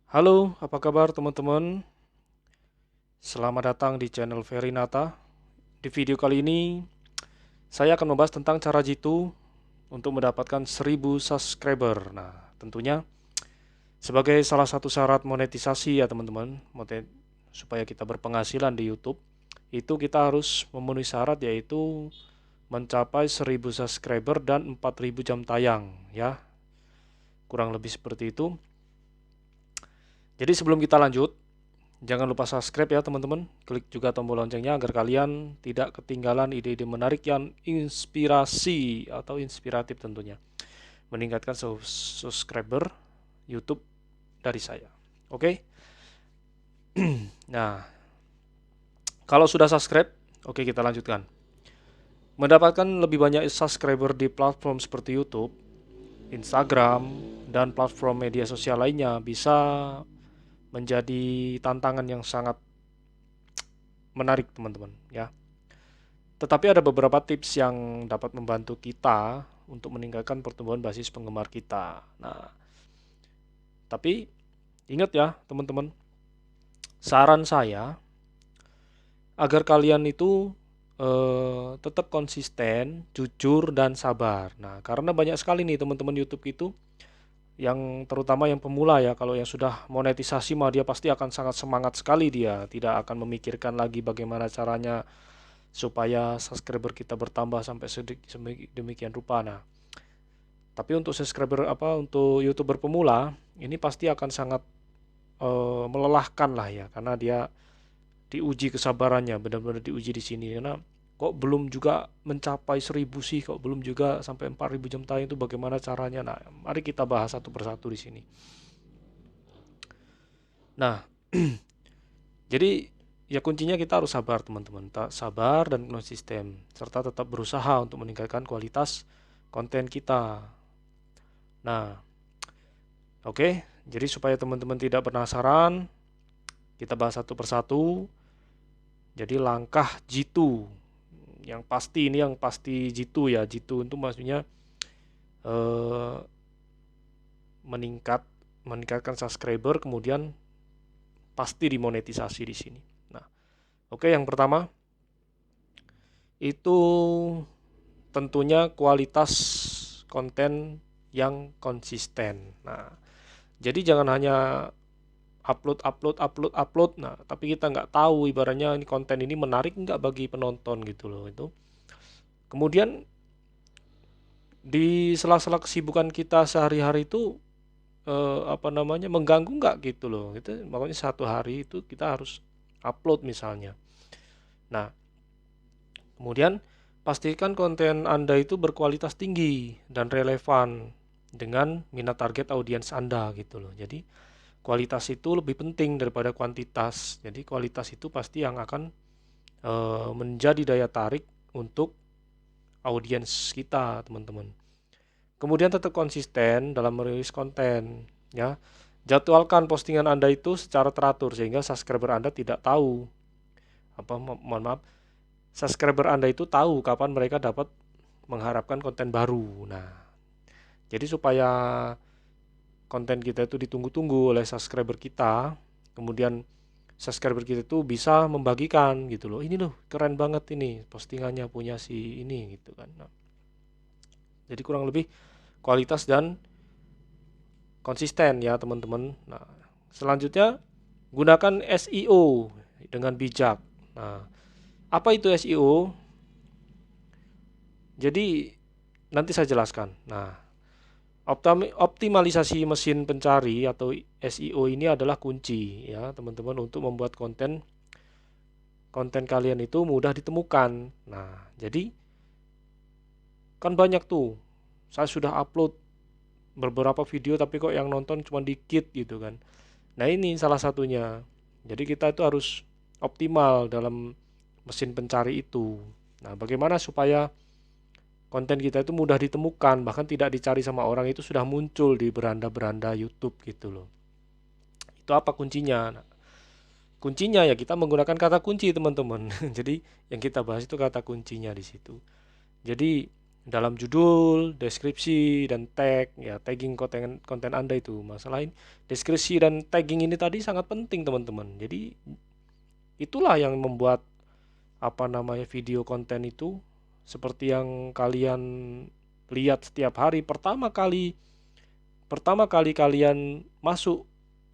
Halo, apa kabar teman-teman? Selamat datang di channel Verinata. Di video kali ini, saya akan membahas tentang cara jitu untuk mendapatkan 1000 subscriber. Nah, tentunya sebagai salah satu syarat monetisasi ya teman-teman, supaya kita berpenghasilan di YouTube, itu kita harus memenuhi syarat yaitu mencapai 1000 subscriber dan 4000 jam tayang ya. Kurang lebih seperti itu. Jadi sebelum kita lanjut, jangan lupa subscribe ya teman-teman. Klik juga tombol loncengnya agar kalian tidak ketinggalan ide-ide menarik yang inspirasi atau inspiratif tentunya. Meningkatkan subscriber YouTube dari saya. Oke. Nah, kalau sudah subscribe, oke kita lanjutkan. Mendapatkan lebih banyak subscriber di platform seperti YouTube, Instagram, dan platform media sosial lainnya bisa menjadi tantangan yang sangat menarik teman-teman ya. Tetapi ada beberapa tips yang dapat membantu kita untuk meningkatkan pertumbuhan basis penggemar kita. Nah, tapi ingat ya teman-teman, saran saya agar kalian itu tetap konsisten, jujur dan sabar. Nah, karena banyak sekali nih teman-teman YouTube itu yang terutama yang pemula ya, kalau yang sudah monetisasi mah dia pasti akan sangat semangat sekali, dia tidak akan memikirkan lagi bagaimana caranya supaya subscriber kita bertambah sampai sedemikian rupa. Nah, tapi untuk untuk YouTuber pemula ini pasti akan sangat melelahkan lah ya, karena dia diuji kesabarannya, benar-benar diuji di sini karena kok belum juga mencapai 1000 sih, kok belum juga sampai 4000 jam tayang, itu bagaimana caranya. Nah, mari kita bahas satu persatu di sini. Nah, jadi ya kuncinya kita harus sabar teman-teman, sabar dan konsisten serta tetap berusaha untuk meningkatkan kualitas konten kita. Nah, oke, jadi supaya teman-teman tidak penasaran, kita bahas satu persatu. Jadi langkah jitu yang pasti, ini yang pasti jitu ya. Jitu itu maksudnya eh, meningkatkan subscriber, kemudian pasti dimonetisasi di sini. Nah, oke, yang pertama itu tentunya kualitas konten yang konsisten. Nah, jadi jangan hanya upload, upload, upload, upload. Nah, tapi kita nggak tahu ibaratnya ini konten ini menarik nggak bagi penonton gitu loh. Itu. Kemudian di sela-sela kesibukan kita sehari-hari itu mengganggu nggak gitu loh. Itu makanya satu hari itu kita harus upload misalnya. Nah, kemudian pastikan konten Anda itu berkualitas tinggi dan relevan dengan minat target audiens Anda gitu loh. Jadi kualitas itu lebih penting daripada kuantitas. Jadi kualitas itu pasti yang akan menjadi daya tarik untuk audiens kita, teman-teman. Kemudian tetap konsisten dalam merilis konten, ya. Jadwalkan postingan Anda itu secara teratur sehingga subscriber Anda tidak tahu mohon maaf, subscriber Anda itu tahu kapan mereka dapat mengharapkan konten baru. Nah, jadi supaya konten kita itu ditunggu-tunggu oleh subscriber kita, kemudian subscriber kita itu bisa membagikan gitu loh. Ini loh keren banget ini postingannya punya si ini gitu kan. Nah, jadi kurang lebih kualitas dan konsisten ya teman-teman. Nah, selanjutnya gunakan SEO dengan bijak. Nah, apa itu SEO? Jadi nanti saya jelaskan. Nah, optimalisasi mesin pencari atau SEO ini adalah kunci ya teman-teman untuk membuat konten konten kalian itu mudah ditemukan. Nah, jadi kan banyak tuh. Saya sudah upload beberapa video tapi kok yang nonton cuma dikit gitu kan. Nah, ini salah satunya. Jadi kita itu harus optimal dalam mesin pencari itu. Nah, bagaimana supaya konten kita itu mudah ditemukan, bahkan tidak dicari sama orang, itu sudah muncul di beranda-beranda YouTube gitu loh. Itu apa kuncinya? Nah, kuncinya ya kita menggunakan kata kunci teman-teman. Jadi yang kita bahas itu kata kuncinya di situ. Jadi dalam judul, deskripsi, dan tag, ya tagging konten konten Anda itu. Masalah deskripsi dan tagging ini tadi sangat penting teman-teman. Jadi itulah yang membuat video konten itu seperti yang kalian lihat setiap hari. Pertama kali kalian masuk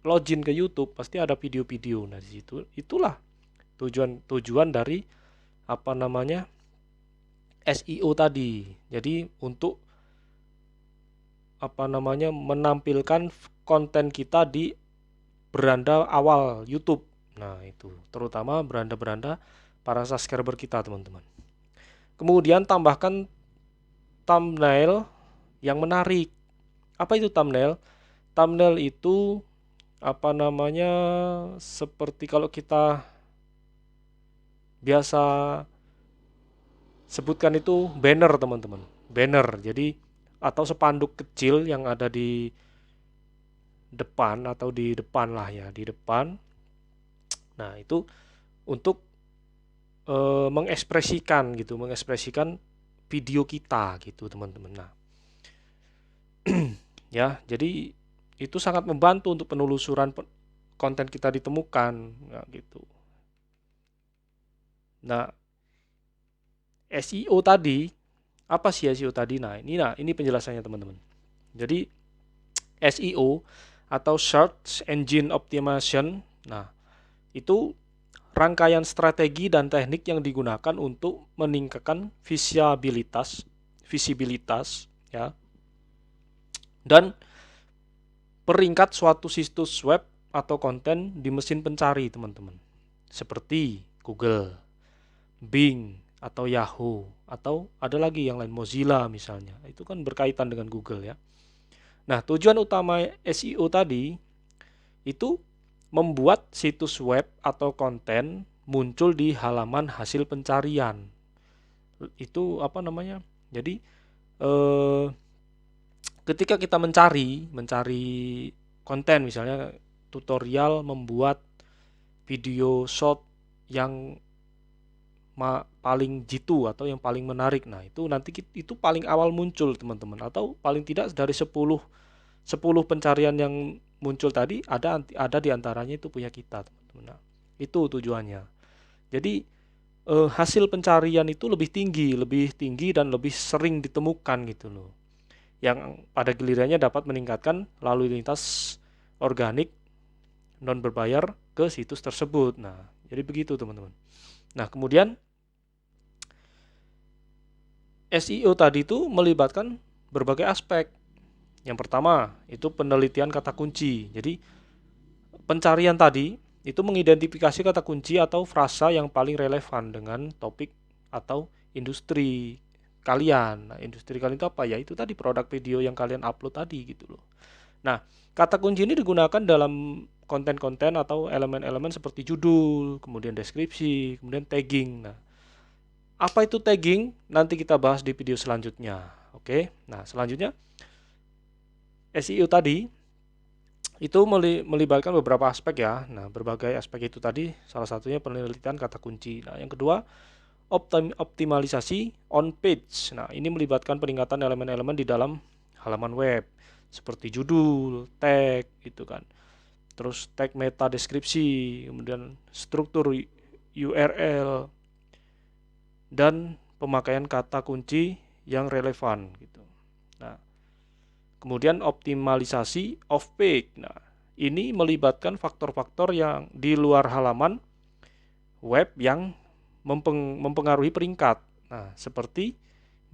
login ke YouTube pasti ada video-video. Nah, di situ itulah tujuan dari SEO tadi. Jadi untuk menampilkan konten kita di beranda awal YouTube. Nah, itu terutama beranda-beranda para subscriber kita, teman-teman. Kemudian tambahkan thumbnail yang menarik. Apa itu thumbnail? Thumbnail itu seperti kalau kita biasa sebutkan itu banner, teman-teman. Banner. Jadi atau spanduk kecil yang ada di depan atau di depan lah ya, di depan. Nah, itu untuk mengekspresikan video kita gitu, teman-teman. Nah, ya, jadi itu sangat membantu untuk penelusuran konten kita ditemukan, ya, gitu. Nah, SEO tadi, apa sih SEO tadi? Nah, ini penjelasannya, teman-teman. Jadi SEO atau Search Engine Optimization, nah, itu rangkaian strategi dan teknik yang digunakan untuk meningkatkan visibilitas ya, dan peringkat suatu situs web atau konten di mesin pencari, teman-teman. Seperti Google, Bing, atau Yahoo, atau ada lagi yang lain, Mozilla misalnya. Itu kan berkaitan dengan Google ya. Nah, tujuan utama SEO tadi itu membuat situs web atau konten muncul di halaman hasil pencarian. Itu Jadi ketika kita mencari konten, misalnya tutorial membuat video short yang paling jitu atau yang paling menarik. Nah, itu nanti itu paling awal muncul, teman-teman, atau paling tidak dari 10 pencarian yang muncul tadi ada di antaranya itu punya kita, teman-teman. Nah, itu tujuannya. Jadi hasil pencarian itu lebih tinggi dan lebih sering ditemukan gitu loh. Yang pada gilirannya dapat meningkatkan lalu lintas organik non berbayar ke situs tersebut. Nah, jadi begitu, teman-teman. Nah, kemudian SEO tadi itu melibatkan berbagai aspek. Yang pertama, itu penelitian kata kunci. Jadi, pencarian tadi itu mengidentifikasi kata kunci atau frasa yang paling relevan dengan topik atau industri kalian. Nah, industri kalian itu apa ya? Itu tadi produk video yang kalian upload tadi gitu loh. Nah, kata kunci ini digunakan dalam konten-konten atau elemen-elemen seperti judul, kemudian deskripsi, kemudian tagging. Nah, apa itu tagging? Nanti kita bahas di video selanjutnya. Oke. Nah, selanjutnya SEO tadi itu melibatkan beberapa aspek ya. Nah, berbagai aspek itu tadi salah satunya penelitian kata kunci. Nah, yang kedua, optimalisasi on page. Nah, ini melibatkan peningkatan elemen-elemen di dalam halaman web seperti judul, tag gitu kan. Terus tag meta deskripsi, kemudian struktur URL dan pemakaian kata kunci yang relevan gitu. Nah, kemudian optimalisasi off page. Nah, ini melibatkan faktor-faktor yang di luar halaman web yang mempengaruhi peringkat. Nah, seperti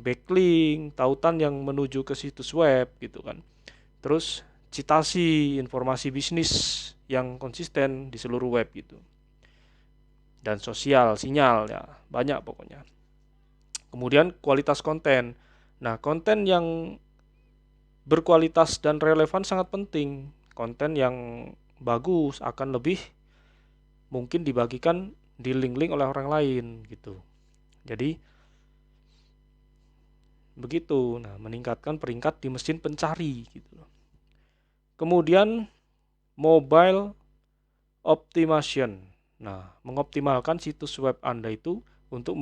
backlink, tautan yang menuju ke situs web gitu kan. Terus citasi, informasi bisnis yang konsisten di seluruh web gitu. Dan sosial, sinyal ya, banyak pokoknya. Kemudian kualitas konten. Nah, konten yang berkualitas dan relevan sangat penting. Konten yang bagus akan lebih mungkin dibagikan di link-link oleh orang lain gitu. Jadi begitu. Nah, meningkatkan peringkat di mesin pencari gitu. Kemudian mobile optimization. Nah, mengoptimalkan situs web Anda itu untuk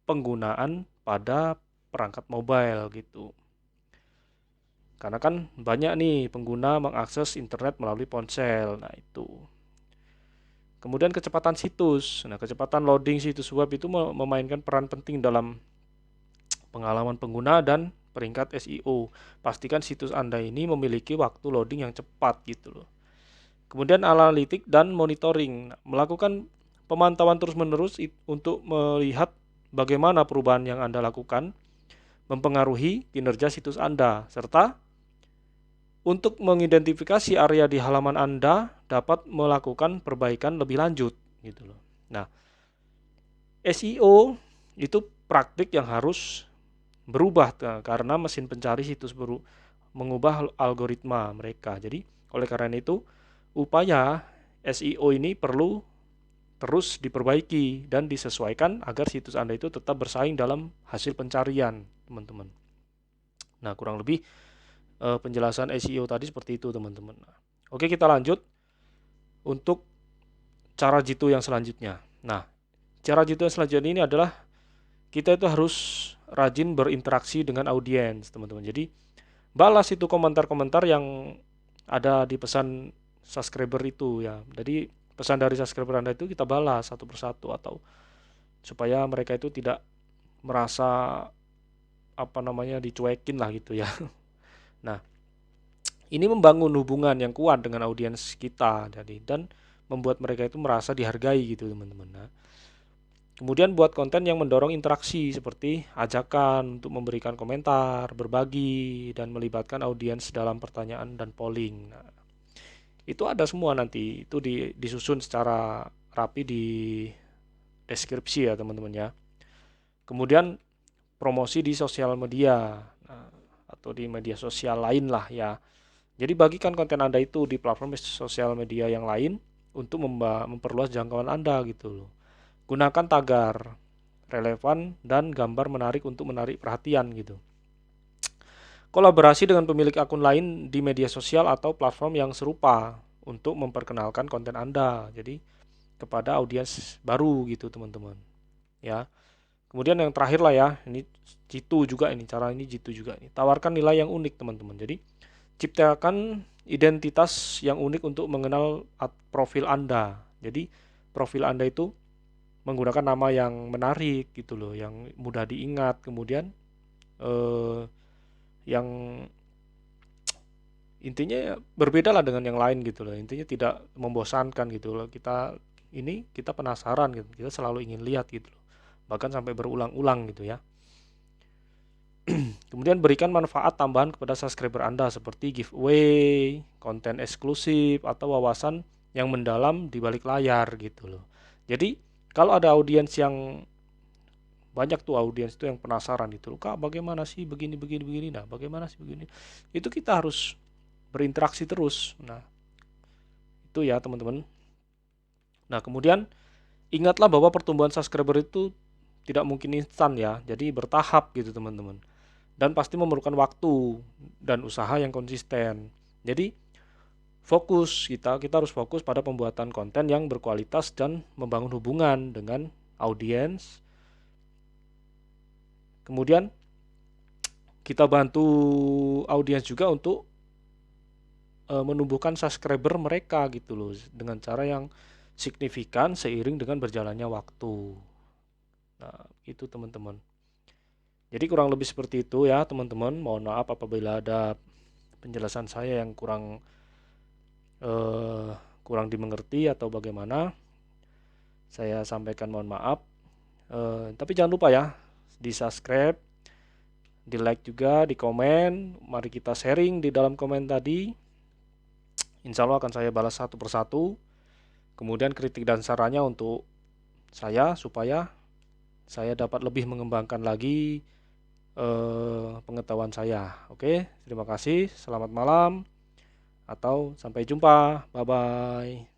penggunaan pada perangkat mobile gitu. Karena kan banyak nih pengguna mengakses internet melalui ponsel. Nah, itu. Kemudian kecepatan situs. Nah, kecepatan loading situs web itu memainkan peran penting dalam pengalaman pengguna dan peringkat SEO. Pastikan situs Anda ini memiliki waktu loading yang cepat gitu loh. Kemudian analitik dan monitoring. Nah, melakukan pemantauan terus-menerus untuk melihat bagaimana perubahan yang Anda lakukan mempengaruhi kinerja situs Anda, serta untuk mengidentifikasi area di halaman Anda dapat melakukan perbaikan lebih lanjut gitu loh. Nah, SEO itu praktik yang harus berubah karena mesin pencari situs mengubah algoritma mereka. Jadi, oleh karena itu, upaya SEO ini perlu terus diperbaiki dan disesuaikan agar situs Anda itu tetap bersaing dalam hasil pencarian, teman-teman. Nah, kurang lebih penjelasan SEO tadi seperti itu, teman-teman. Oke, kita lanjut untuk cara jitu yang selanjutnya. Nah, cara jitu yang selanjutnya ini adalah kita itu harus rajin berinteraksi dengan audiens, teman-teman. Jadi, balas itu komentar-komentar yang ada di pesan subscriber itu ya. Jadi, pesan dari subscriber Anda itu kita balas satu persatu atau supaya mereka itu tidak merasa dicuekin lah gitu ya. Nah, ini membangun hubungan yang kuat dengan audiens kita dan membuat mereka itu merasa dihargai gitu, teman-teman. Nah, kemudian buat konten yang mendorong interaksi seperti ajakan untuk memberikan komentar, berbagi, dan melibatkan audiens dalam pertanyaan dan polling. Nah, itu ada semua nanti, itu disusun secara rapi di deskripsi ya teman-teman ya. Kemudian promosi di sosial media, nah, atau di media sosial lain lah ya. Jadi bagikan konten Anda itu di platform sosial media yang lain untuk memperluas jangkauan Anda gitu loh. Gunakan tagar relevan dan gambar menarik untuk menarik perhatian gitu. Kolaborasi dengan pemilik akun lain di media sosial atau platform yang serupa untuk memperkenalkan konten Anda. Jadi kepada audiens baru gitu teman-teman. Ya. Kemudian yang terakhir lah ya, ini jitu juga ini, cara ini jitu juga ini. Tawarkan nilai yang unik teman-teman. Jadi ciptakan identitas yang unik untuk mengenal profil Anda. Jadi profil Anda itu menggunakan nama yang menarik gitu loh, yang mudah diingat. Kemudian yang intinya berbeda lah dengan yang lain gitu loh. Intinya tidak membosankan gitu loh. Kita penasaran gitu. Kita selalu ingin lihat gitu loh. Bahkan sampai berulang-ulang gitu ya. Kemudian berikan manfaat tambahan kepada subscriber Anda seperti giveaway, konten eksklusif, atau wawasan yang mendalam di balik layar gitu loh. Jadi kalau ada audiens yang banyak tuh audiens itu yang penasaran gitu loh, Kak bagaimana sih begini, nah bagaimana sih begini. Itu kita harus berinteraksi terus. Nah itu ya teman-teman. Nah kemudian ingatlah bahwa pertumbuhan subscriber itu tidak mungkin instan ya, jadi bertahap gitu teman-teman. Dan pasti memerlukan waktu dan usaha yang konsisten. Jadi kita harus fokus pada pembuatan konten yang berkualitas dan membangun hubungan dengan audiens. Kemudian kita bantu audiens juga untuk menumbuhkan subscriber mereka gitu loh dengan cara yang signifikan seiring dengan berjalannya waktu. Nah, itu teman-teman. Jadi kurang lebih seperti itu ya teman-teman. Mohon maaf apabila ada penjelasan saya yang kurang dimengerti atau bagaimana. Saya sampaikan mohon maaf. Tapi jangan lupa ya, di subscribe, di like juga, di komen. Mari kita sharing di dalam komen tadi. Insya Allah akan saya balas satu persatu. Kemudian kritik dan sarannya untuk saya supaya saya dapat lebih mengembangkan lagi pengetahuan saya. Oke, terima kasih. Selamat malam atau sampai jumpa. Bye bye.